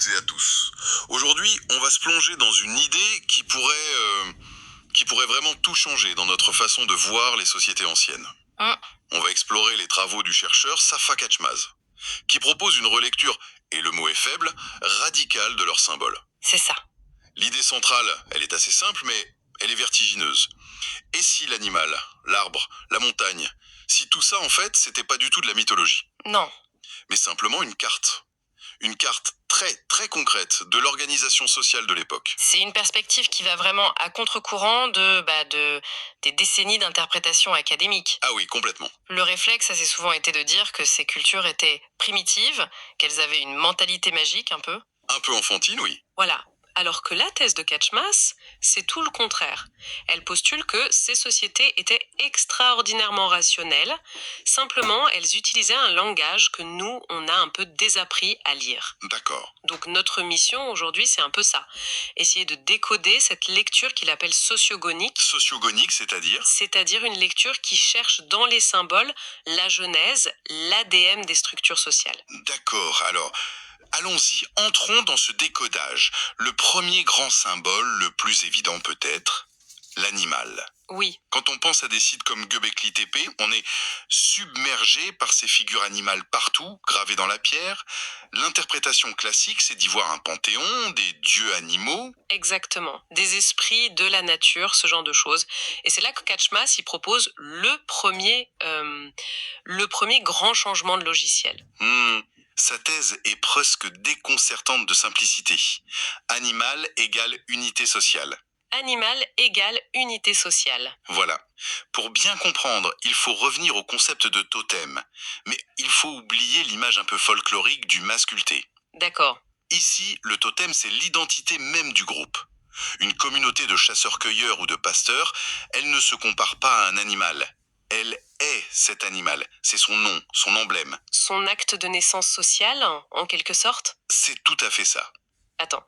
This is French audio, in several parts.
toutes et à tous. Aujourd'hui, on va se plonger dans une idée qui pourrait vraiment tout changer dans notre façon de voir les sociétés anciennes. Hum, On va explorer les travaux du chercheur Safa Katchmaz, qui propose une relecture, et le mot est faible, radicale de leurs symboles. c'est ça. L'idée centrale, elle est assez simple, mais elle est vertigineuse. Et si l'animal, l'arbre, la montagne, si tout ça en fait, c'était pas du tout de la mythologie, Non, mais simplement une carte. Une carte très très concrète de l'organisation sociale de l'époque. c'est une perspective qui va vraiment à contre-courant des décennies d'interprétation académique. Ah oui, complètement. Le réflexe, assez souvent été de dire que ces cultures étaient primitives, qu'elles avaient une mentalité magique un peu. Un peu enfantine, oui. Voilà. Alors que la thèse de Katchmas, c'est tout le contraire. Elle postule que ces sociétés étaient extraordinairement rationnelles, simplement elles utilisaient un langage que nous, on a un peu désappris à lire. D'accord. Donc notre mission aujourd'hui, c'est un peu ça. Essayer de décoder cette lecture qu'il appelle sociogonique, Sociogonique, c'est-à-dire une lecture qui cherche dans les symboles la genèse, l'ADN des structures sociales. D'accord, alors, allons-y, entrons dans ce décodage. Le premier grand symbole, le plus évident peut-être, l'animal. Oui, Quand on pense à des sites comme Göbekli Tepe, on est submergé par ces figures animales partout, gravées dans la pierre. L'interprétation classique, c'est d'y voir un panthéon, des dieux animaux. exactement. Des esprits, de la nature, ce genre de choses. Et c'est là que Katchmas y propose le premier grand changement de logiciel. Sa thèse est presque déconcertante de simplicité. Animal égale unité sociale. Animal égale unité sociale. Voilà. Pour bien comprendre, il faut revenir au concept de totem. Mais il faut oublier l'image un peu folklorique du masque sculpté. D'accord. Ici, le totem, c'est l'identité même du groupe. Une communauté de chasseurs-cueilleurs ou de pasteurs, elle ne se compare pas à un animal. Elle est cet animal. C'est son nom, son emblème. Son acte de naissance sociale, en quelque sorte. C'est tout à fait ça. Attends.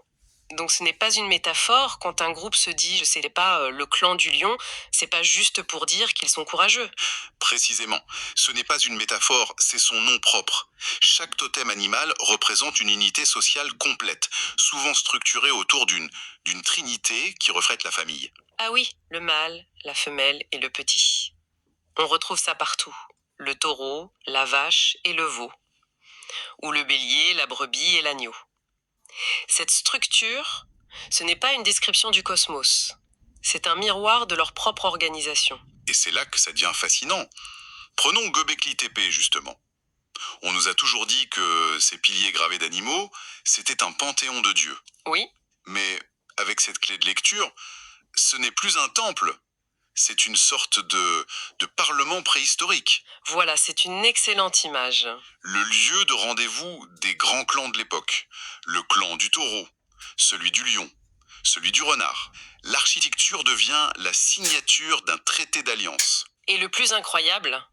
Donc ce n'est pas une métaphore quand un groupe se dit, je sais pas, le clan du lion, c'est pas juste pour dire qu'ils sont courageux. Précisément, ce n'est pas une métaphore, c'est son nom propre. Chaque totem animal représente une unité sociale complète, souvent structurée autour d'une trinité qui reflète la famille. Ah oui, le mâle, la femelle et le petit. On retrouve ça partout. Le taureau, la vache et le veau. Ou le bélier, la brebis et l'agneau. Cette structure, ce n'est pas une description du cosmos. C'est un miroir de leur propre organisation. Et c'est là que ça devient fascinant. Prenons Göbekli Tepe, justement. On nous a toujours dit que ces piliers gravés d'animaux, c'était un panthéon de dieux. Oui, Mais avec cette clé de lecture, ce n'est plus un temple, c'est une sorte de parlement préhistorique. voilà, c'est une excellente image. Le lieu de rendez-vous des grands clans de l'époque. Le clan du taureau, celui du lion, celui du renard. L'architecture devient la signature d'un traité d'alliance. Et le plus incroyable,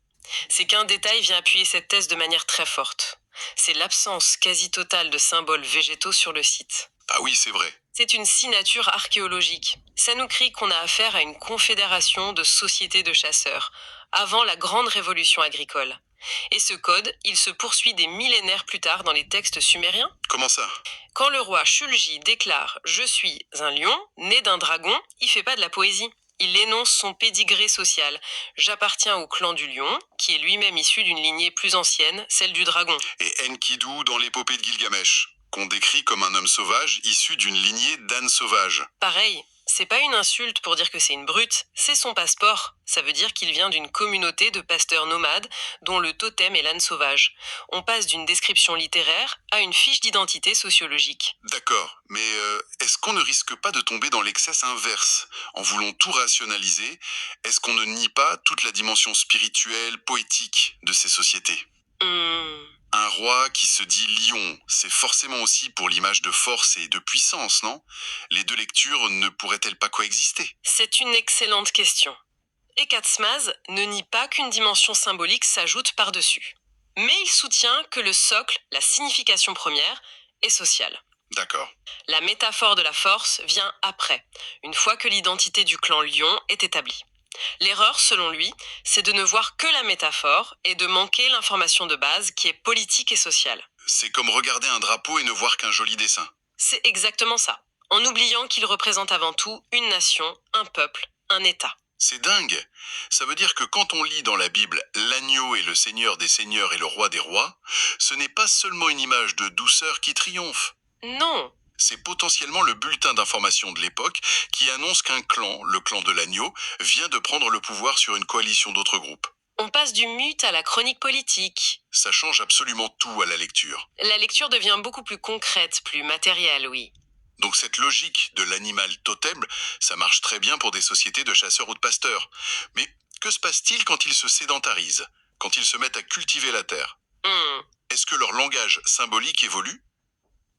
c'est qu'un détail vient appuyer cette thèse de manière très forte. C'est l'absence quasi totale de symboles végétaux sur le site. Ah oui, c'est vrai. C'est une signature archéologique. Ça nous crie qu'on a affaire à une confédération de sociétés de chasseurs, avant la grande révolution agricole. Et ce code, il se poursuit des millénaires plus tard dans les textes sumériens. Comment ça? Quand le roi Shulgi déclare « Je suis un lion, né d'un dragon », il fait pas de la poésie. Il énonce son pédigré social. J'appartiens au clan du lion, qui est lui-même issu d'une lignée plus ancienne, celle du dragon. Et Enkidu dans l'épopée de Gilgamesh, qu'on décrit comme un homme sauvage issu d'une lignée d'ânes sauvages. Pareil, c'est pas une insulte pour dire que c'est une brute, c'est son passeport. Ça veut dire qu'il vient d'une communauté de pasteurs nomades dont le totem est l'âne sauvage. On passe d'une description littéraire à une fiche d'identité sociologique. D'accord, mais est-ce qu'on ne risque pas de tomber dans l'excès inverse? En voulant tout rationaliser, est-ce qu'on ne nie pas toute la dimension spirituelle, poétique de ces sociétés? Un roi qui se dit lion, c'est forcément aussi pour l'image de force et de puissance, non? Les deux lectures ne pourraient-elles pas coexister? C'est une excellente question. Et Katzmaz ne nie pas qu'une dimension symbolique s'ajoute par-dessus. Mais il soutient que le socle, la signification première, est sociale. D'accord. La métaphore de la force vient après, une fois que l'identité du clan lion est établie. L'erreur, selon lui, c'est de ne voir que la métaphore et de manquer l'information de base qui est politique et sociale. C'est comme regarder un drapeau et ne voir qu'un joli dessin. C'est exactement ça, en oubliant qu'il représente avant tout une nation, un peuple, un État. C'est dingue. Ça veut dire que quand on lit dans la Bible l'agneau est le Seigneur des seigneurs et le roi des rois, ce n'est pas seulement une image de douceur qui triomphe. Non, C'est potentiellement le bulletin d'information de l'époque qui annonce qu'un clan, le clan de l'agneau, vient de prendre le pouvoir sur une coalition d'autres groupes. on passe du mythe à la chronique politique. Ça change absolument tout à la lecture. La lecture devient beaucoup plus concrète, plus matérielle, oui. Donc cette logique de l'animal totem, ça marche très bien pour des sociétés de chasseurs ou de pasteurs. Mais que se passe-t-il quand ils se sédentarisent, quand ils se mettent à cultiver la terre? Hmm, Est-ce que leur langage symbolique évolue?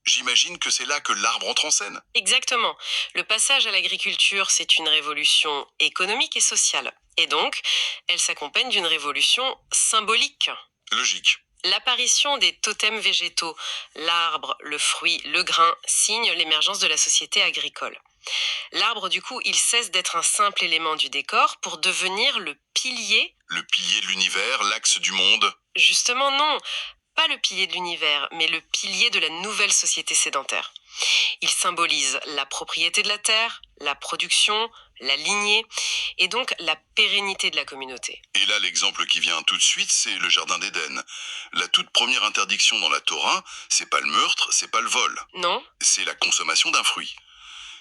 J'imagine que c'est là que l'arbre entre en scène. exactement. Le passage à l'agriculture, c'est une révolution économique et sociale. Et donc, elle s'accompagne d'une révolution symbolique. Logique. L'apparition des totems végétaux, l'arbre, le fruit, le grain, signe l'émergence de la société agricole. L'arbre, du coup, il cesse d'être un simple élément du décor pour devenir le pilier. Le pilier de l'univers, l'axe du monde. Justement, non, pas le pilier de l'univers, mais le pilier de la nouvelle société sédentaire. Il symbolise la propriété de la terre, la production, la lignée, et donc la pérennité de la communauté. Et là, l'exemple qui vient tout de suite, c'est le jardin d'Éden. La toute première interdiction dans la Torah, c'est pas le meurtre, c'est pas le vol. Non, C'est la consommation d'un fruit.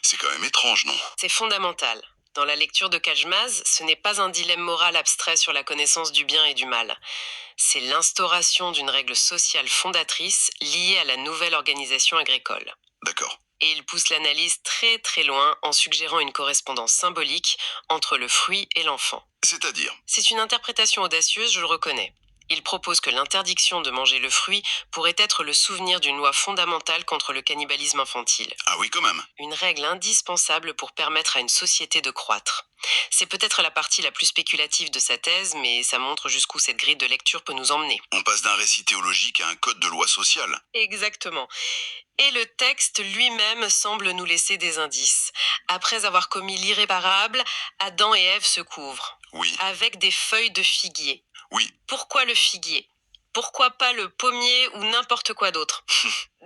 C'est quand même étrange, non? c'est fondamental. Dans la lecture de Kajmaz, ce n'est pas un dilemme moral abstrait sur la connaissance du bien et du mal. C'est l'instauration d'une règle sociale fondatrice liée à la nouvelle organisation agricole. D'accord. Et il pousse l'analyse très très loin en suggérant une correspondance symbolique entre le fruit et l'enfant. C'est-à-dire? C'est une interprétation audacieuse, je le reconnais. Il propose que l'interdiction de manger le fruit pourrait être le souvenir d'une loi fondamentale contre le cannibalisme infantile. Ah oui, quand même. Une règle indispensable pour permettre à une société de croître. C'est peut-être la partie la plus spéculative de sa thèse, mais ça montre jusqu'où cette grille de lecture peut nous emmener. On passe d'un récit théologique à un code de loi sociale. Exactement. Et le texte lui-même semble nous laisser des indices. Après avoir commis l'irréparable, Adam et Ève se couvrent, Oui, avec des feuilles de figuier. oui. Pourquoi le figuier? Pourquoi pas le pommier ou n'importe quoi d'autre?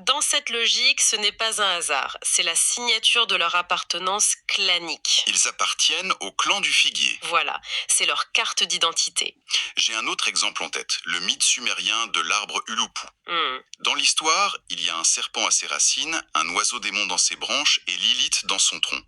Dans cette logique, ce n'est pas un hasard, c'est la signature de leur appartenance clanique. Ils appartiennent au clan du figuier. Voilà, c'est leur carte d'identité. J'ai un autre exemple en tête, le mythe sumérien de l'arbre Ulupu. Hmm, Dans l'histoire, il y a un serpent à ses racines, un oiseau démon dans ses branches et Lilith dans son tronc.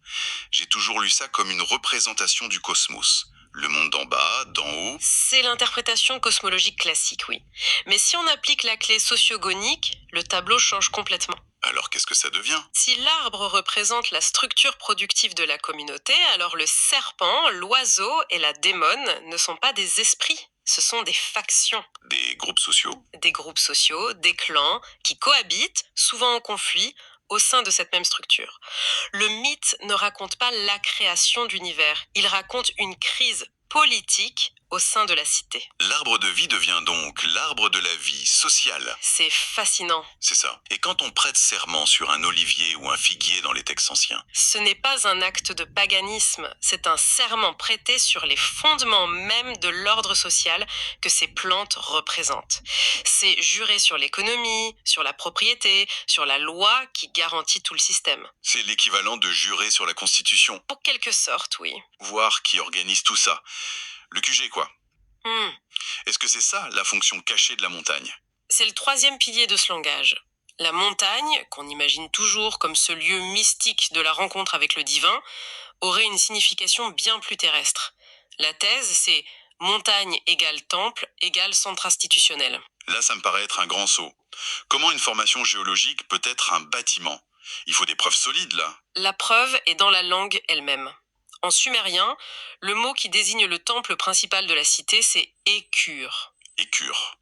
J'ai toujours lu ça comme une représentation du cosmos. Le monde d'en bas, d'en haut. C'est l'interprétation cosmologique classique, oui. Mais si on applique la clé sociogonique, le tableau change complètement. Alors qu'est-ce que ça devient? Si l'arbre représente la structure productive de la communauté, alors le serpent, l'oiseau et la démone ne sont pas des esprits, ce sont des factions, Des groupes sociaux. des groupes sociaux, des clans qui cohabitent, souvent en conflit, au sein de cette même structure. Le mythe ne raconte pas la création d'univers, il raconte une crise politique au sein de la cité. L'arbre de vie devient donc l'arbre de la vie sociale. C'est fascinant. C'est ça. Et quand on prête serment sur un olivier ou un figuier dans les textes anciens, Ce n'est pas un acte de paganisme, c'est un serment prêté sur les fondements même de l'ordre social que ces plantes représentent. C'est jurer sur l'économie, sur la propriété, sur la loi qui garantit tout le système. c'est l'équivalent de jurer sur la Constitution. Pour quelque sorte, oui. Voir qui organise tout ça. Le QG, quoi. Hmm. Est-ce que c'est ça, la fonction cachée de la montagne? C'est le troisième pilier de ce langage. La montagne, qu'on imagine toujours comme ce lieu mystique de la rencontre avec le divin, aurait une signification bien plus terrestre. La thèse, c'est montagne égale temple égale centre institutionnel. Là, ça me paraît être un grand saut. Comment une formation géologique peut être un bâtiment? Il faut des preuves solides, là. La preuve est dans la langue elle-même. En sumérien, le mot qui désigne le temple principal de la cité, c'est Écure. Écure.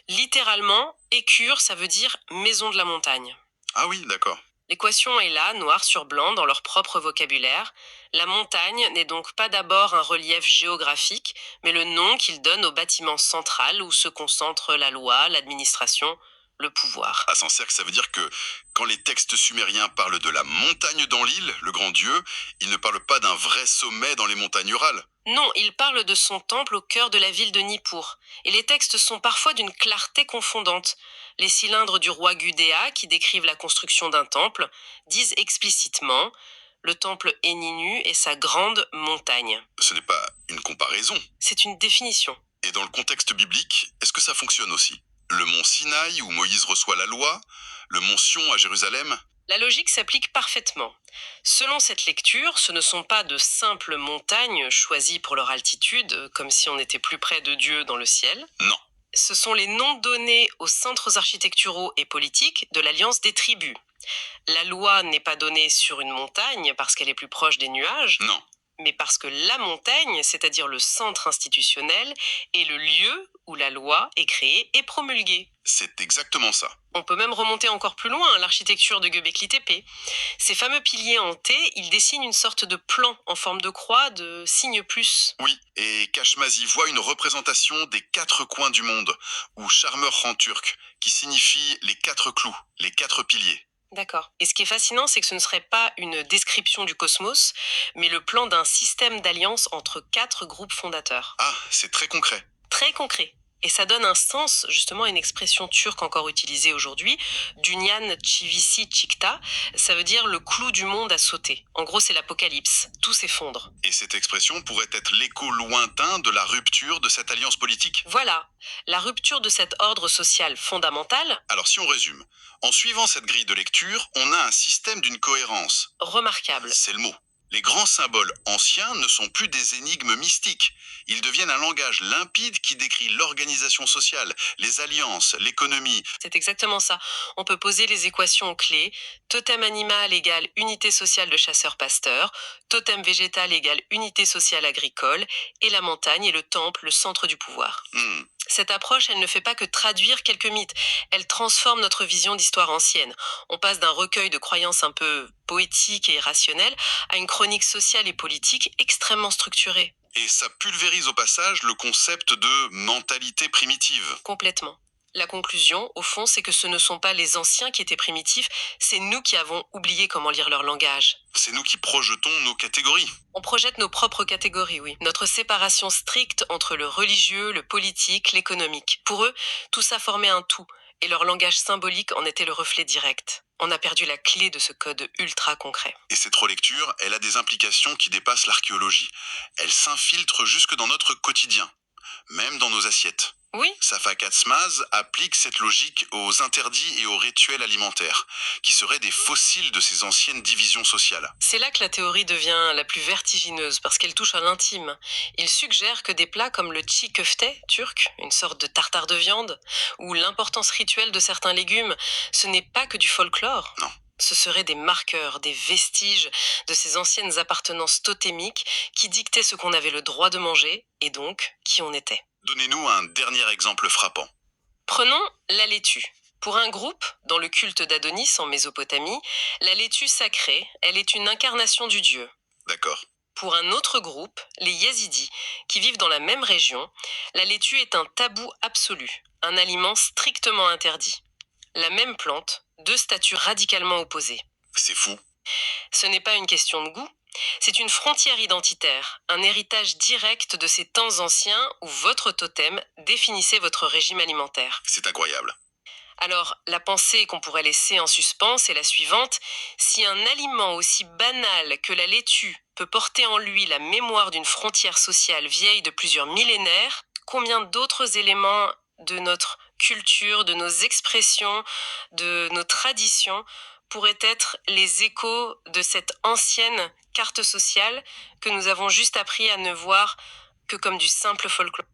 Littéralement, Écure, ça veut dire maison de la montagne. Ah oui, d'accord. L'équation est là, noir sur blanc, dans leur propre vocabulaire. La montagne n'est donc pas d'abord un relief géographique, mais le nom qu'ils donnent au bâtiment central où se concentrent la loi, l'administration, le pouvoir. Ah, sans cercle, ça veut dire que quand les textes sumériens parlent de la montagne dans l'île, le grand dieu, ils ne parlent pas d'un vrai sommet dans les montagnes rurales. Non, il parle de son temple au cœur de la ville de Nippur. Et les textes sont parfois d'une clarté confondante. Les cylindres du roi Gudea, qui décrivent la construction d'un temple, disent explicitement le temple Eninu est sa grande montagne. Ce n'est pas une comparaison. C'est une définition. Et dans le contexte biblique, est-ce que ça fonctionne aussi? Le mont Sinaï, où Moïse reçoit la loi, le mont Sion à Jérusalem? La logique s'applique parfaitement. Selon cette lecture, ce ne sont pas de simples montagnes choisies pour leur altitude, comme si on était plus près de Dieu dans le ciel. Non. Ce sont les noms donnés aux centres architecturaux et politiques de l'Alliance des tribus. La loi n'est pas donnée sur une montagne parce qu'elle est plus proche des nuages, Non. mais parce que la montagne, c'est-à-dire le centre institutionnel, est le lieu où la loi est créée et promulguée. C'est exactement ça. On peut même remonter encore plus loin, l'architecture de Göbekli Tepe. Ces fameux piliers en T, ils dessinent une sorte de plan en forme de croix, de signe plus. Oui, et Kashmaz y voit une représentation des 4 coins du monde, ou Charmer en turc, qui signifie les 4 clous, les 4 piliers. D'accord. Et ce qui est fascinant, c'est que ce ne serait pas une description du cosmos, mais le plan d'un système d'alliance entre 4 groupes fondateurs. Ah, c'est très concret. Très concret. Et ça donne un sens justement à une expression turque encore utilisée aujourd'hui, Dunyan Çivisi Çıktı, ça veut dire le clou du monde a sauté. En gros, c'est l'apocalypse, tout s'effondre. Et cette expression pourrait être l'écho lointain de la rupture de cette alliance politique. Voilà, la rupture de cet ordre social fondamental, Alors si on résume, en suivant cette grille de lecture, on a un système d'une cohérence. remarquable. C'est le mot. Les grands symboles anciens ne sont plus des énigmes mystiques. Ils deviennent un langage limpide qui décrit l'organisation sociale, les alliances, l'économie. C'est exactement ça. On peut poser les équations clés. Totem animal égale unité sociale de chasseur-pasteur, totem végétal égale unité sociale agricole, et la montagne est le temple, le centre du pouvoir. Cette approche, elle ne fait pas que traduire quelques mythes, elle transforme notre vision d'histoire ancienne. On passe d'un recueil de croyances un peu poétiques et rationnelles à une chronique sociale et politique extrêmement structurée. Et ça pulvérise au passage le concept de mentalité primitive. Complètement. La conclusion, au fond, c'est que ce ne sont pas les anciens qui étaient primitifs, c'est nous qui avons oublié comment lire leur langage. C'est nous qui projetons nos catégories. On projette nos propres catégories, oui. Notre séparation stricte entre le religieux, le politique, l'économique. Pour eux, tout ça formait un tout, et leur langage symbolique en était le reflet direct. On a perdu la clé de ce code ultra concret. Et cette relecture, elle a des implications qui dépassent l'archéologie. Elle s'infiltre jusque dans notre quotidien, même dans nos assiettes. Oui, Safa Katzmaz applique cette logique aux interdits et aux rituels alimentaires, qui seraient des fossiles de ces anciennes divisions sociales. c'est là que la théorie devient la plus vertigineuse, parce qu'elle touche à l'intime. Il suggère que des plats comme le çiğ köfte turc, une sorte de tartare de viande, ou l'importance rituelle de certains légumes, ce n'est pas que du folklore. Non. Ce seraient des marqueurs, des vestiges de ces anciennes appartenances totémiques qui dictaient ce qu'on avait le droit de manger, et donc qui on était. Donnez-nous un dernier exemple frappant. Prenons la laitue. Pour un groupe, dans le culte d'Adonis en Mésopotamie, la laitue sacrée, elle est une incarnation du dieu. D'accord. Pour un autre groupe, les Yézidis, qui vivent dans la même région, la laitue est un tabou absolu, un aliment strictement interdit. La même plante, deux statuts radicalement opposés. C'est fou. Ce n'est pas une question de goût, c'est une frontière identitaire, un héritage direct de ces temps anciens où votre totem définissait votre régime alimentaire. C'est incroyable. Alors, la pensée qu'on pourrait laisser en suspens est la suivante. Si un aliment aussi banal que la laitue peut porter en lui la mémoire d'une frontière sociale vieille de plusieurs millénaires, combien d'autres éléments de notre culture, de nos expressions, de nos traditions pourraient être les échos de cette ancienne carte sociale que nous avons juste appris à ne voir que comme du simple folklore.